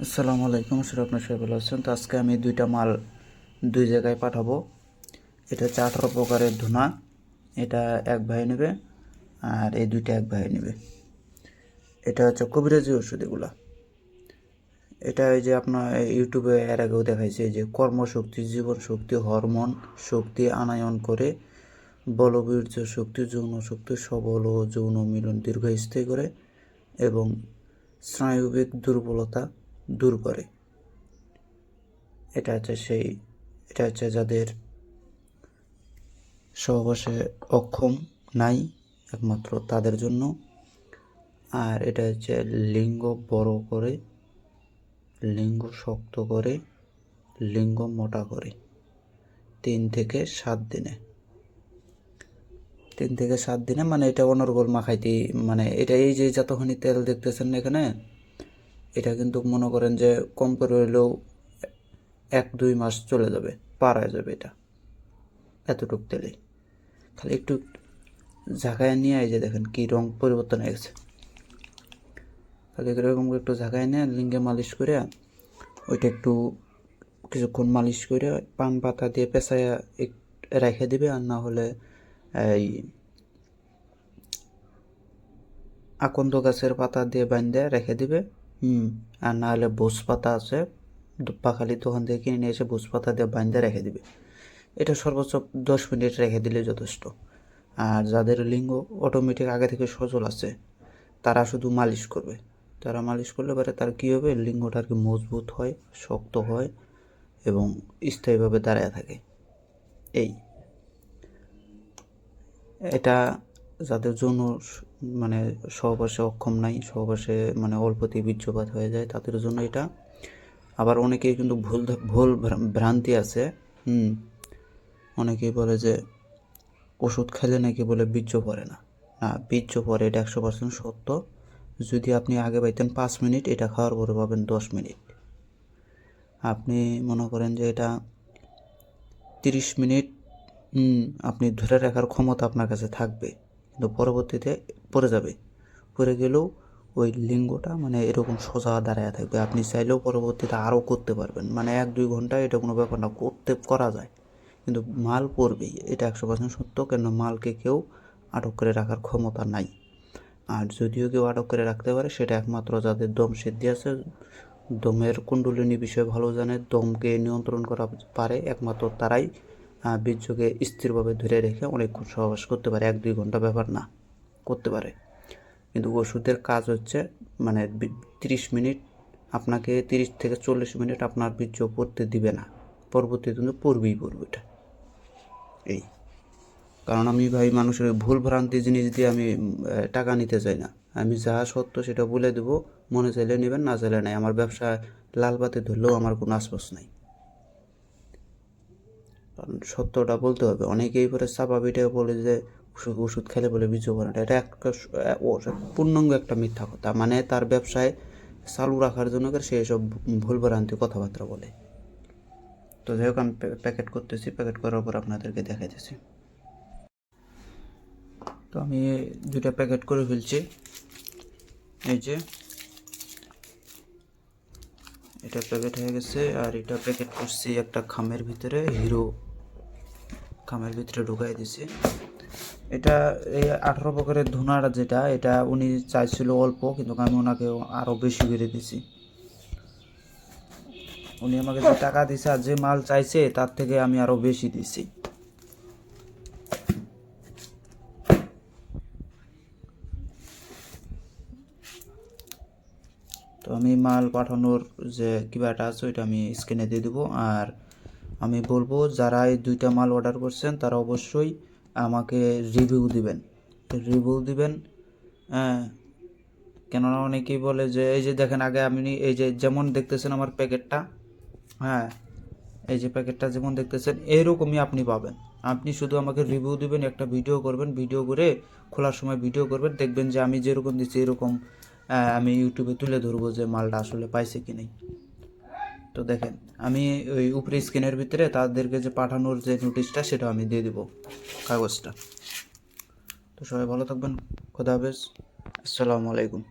আসসালামু আলাইকুম স্যার, আপনার সবাই ভালো আছেন। তো আজকে আমি দুইটা মাল দুই জায়গায় পাঠাবো। এটা হচ্ছে 18 প্রকারের ধুনা, এটা এক ভাই নেবে, আর এই দুইটা এক ভাই নেবে। এটা হচ্ছে কবিরাজি ওষুধ এগুলা। এটা এই যে আপনার ইউটিউবে এর আগেও দেখাইছে, এই যে কর্মশক্তি, জীবন শক্তি, হরমোন শক্তি আনয়ন করে, বলবীর্য শক্তি, যৌন শক্তি, সবল ও যৌন মিলন দীর্ঘস্থায়ী করে এবং স্নায়ুবিক দুর্বলতা দূর করে। এটা হচ্ছে যাদের সহবাসে অক্ষম নাই, একমাত্র তাদের জন্য। আর এটা হচ্ছে লিঙ্গ বড় করে, লিঙ্গ শক্ত করে, লিঙ্গ মোটা করে 3 থেকে 7 দিনে। 3 থেকে 7 দিনে মানে এটা অনর্গল মাখাইতে, মানে এটা এই যে যতখানি তেল দেখতেছেন না এখানে, এটা কিন্তু মনে করেন যে কম করে হলেও 1-2 মাস চলে যাবে, পার হয়ে যাবে এটা এতটুক তেলে। খালি একটু ঝাঁকায় নিয়ে এই যে দেখেন কি রং পরিবর্তন হয়ে গেছে। খালি এরকম একটু ঝাঁকায় নিয়ে লিঙ্গে মালিশ করে, ওইটা একটু কিছুক্ষণ মালিশ করে পান পাতা দিয়ে পেঁচাইয়া রেখে দিবে। আর না হলে এই আকন্দ গাছের পাতা দিয়ে বাঁধে রেখে দিবে। আর না হলে ভোজ পাতা আছে, পাখালি দোকান থেকে কিনে নিয়ে এসে ভোজ পাতা দিয়ে বাঁধে রেখে দিবে। এটা সর্বোচ্চ 10 মিনিট রেখে দিলে যথেষ্ট। আর যাদের লিঙ্গ অটোমেটিক আগে থেকে সচল আছে, তারা শুধু মালিশ করবে। তারা মালিশ করলে পরে তার কী হবে, লিঙ্গটা আর কি মজবুত হয়, শক্ত হয় এবং স্থায়ীভাবে দাঁড়ায় থাকে। এটা যাদের যৌন মানে সহবাসে অক্ষম নাই, সহবাসে মানে অল্পতেই বীর্যপাত হয়ে যায়, তাদের জন্য এটা। আবার অনেকেই কিন্তু ভুল ভ্রান্তি আছে। অনেকেই বলে যে ওষুধ খেলে নাকি বলে বীর্য পড়ে না। না, বীর্য পড়ে, এটা 100% সত্য। যদি আপনি আগে পাইতেন 5 মিনিট, এটা খাওয়ার পরে পাবেন 10 মিনিট। আপনি মনে করেন যে এটা 30 মিনিট আপনি ধরে রাখার ক্ষমতা আপনার কাছে থাকবে, কিন্তু পরবর্তীতে পড়ে যাবে। পড়ে গেলেও ওই লিঙ্গটা মানে এরকম সোজা দাঁড়ায় থাকবে। আপনি চাইলেও পরবর্তীতে আরও করতে পারবেন, মানে 1-2 ঘন্টায় এটা কোনো ব্যাপার না, করা যায়। কিন্তু মাল পড়বেই, এটা 100% সত্য। কেন, মালকে কেউ আটক করে রাখার ক্ষমতা নাই। আর যদিও কেউ আটক করে রাখতে পারে, সেটা একমাত্র যাদের দম সিদ্ধি আছে, দমের কুণ্ডলিনী বিষয়ে ভালো জানে, দমকে নিয়ন্ত্রণ করা পারে, একমাত্র তারাই বীর্যকে স্থিরভাবে ধরে রেখে অনেকক্ষণ সহবাস করতে পারে। 1-2 ঘন্টা ব্যাপার না, করতে পারে। কিন্তু ওষুধের কাজ হচ্ছে মানে 30 মিনিট, আপনাকে 30 থেকে 40 মিনিট আপনার বীর্য পড়তে দিবে না, পরবর্তীতে কিন্তু পড়বেই এটা। এই কারণ আমি ভাই মানুষের ভুল ভ্রান্তি জিনিস দিয়ে আমি টাকা নিতে চাই না। আমি যা সত্য সেটা বলে দেবো, মনে চাইলে নেবেন, না চাইলে নাই। আমার ব্যবসা লাল বাতি ধরলেও আমার কোনো আশপাশ নাই, কারণ সত্যটা বলতে হবে। অনেকেই পরে চাপা পিঠে বলে যে ওষুধ খেলে বলে বীর্য পড়ে না। এটা একটা পূর্ণাঙ্গ একটা মিথ্যা কথা। মানে তার ব্যবসায় চালু রাখার জন্য সে এসব ভুল ভ্রান্তি কথাবার্তা বলে। তো যাই হোক, আমি প্যাকেট করতেছি, প্যাকেট করার পর আপনাদেরকে দেখাইতেছি। তো আমি 2টা প্যাকেট করে ফেলছি। এই যে এটা প্যাকেট হয়ে গেছে, আর এটা প্যাকেট করছি একটা খামের ভিতরে, হিরো খামের ভিতরে ঢুকাই দিছি। এটা এই 18 প্রকারের ধুনাটা যেটা, এটা উনি চাইছিল অল্প, কিন্তু আমি ওনাকে আরও বেশি করে দিছি। উনি আমাকে যে টাকা দিছে আর যে মাল চাইছে তার থেকে আমি আরও বেশি দিছি। তো আমি মাল পাঠানোর যে কিবাটা আছে ওইটা আমি স্ক্রিনে দিয়ে দেবো। আর আমি বলবো যারা এই 2টা মাল অর্ডার করছেন তারা অবশ্যই আমাকে রিভিউ দিবেন। হ্যাঁ, কেননা অনেকেই বলে যে এই যে দেখেন, আগে আপনি এই যে যেমন দেখতেছেন আমার প্যাকেটটা, হ্যাঁ এই যে প্যাকেটটা যেমন দেখতেছেন এরকমই আপনি পাবেন। আপনি শুধু আমাকে রিভিউ দিবেন, একটা ভিডিও করবেন, ভিডিও করে খোলার সময় ভিডিও করবেন, দেখবেন যে আমি যেরকম দিচ্ছি এরকম আমি ইউটিউবে তুলে ধরবো যে মালটা আসলে পাইছে কি নেই। তো দেখেন, আমি ওই উপরে স্ক্রিনের ভিতরে তাদেরকে যে পাঠানোর যে নোটিশটা সেটা আমি দিয়ে দিব, কাগজটা। তো সবাই ভালো থাকবেন, খোদা হাফেজ, আসসালামু আলাইকুম।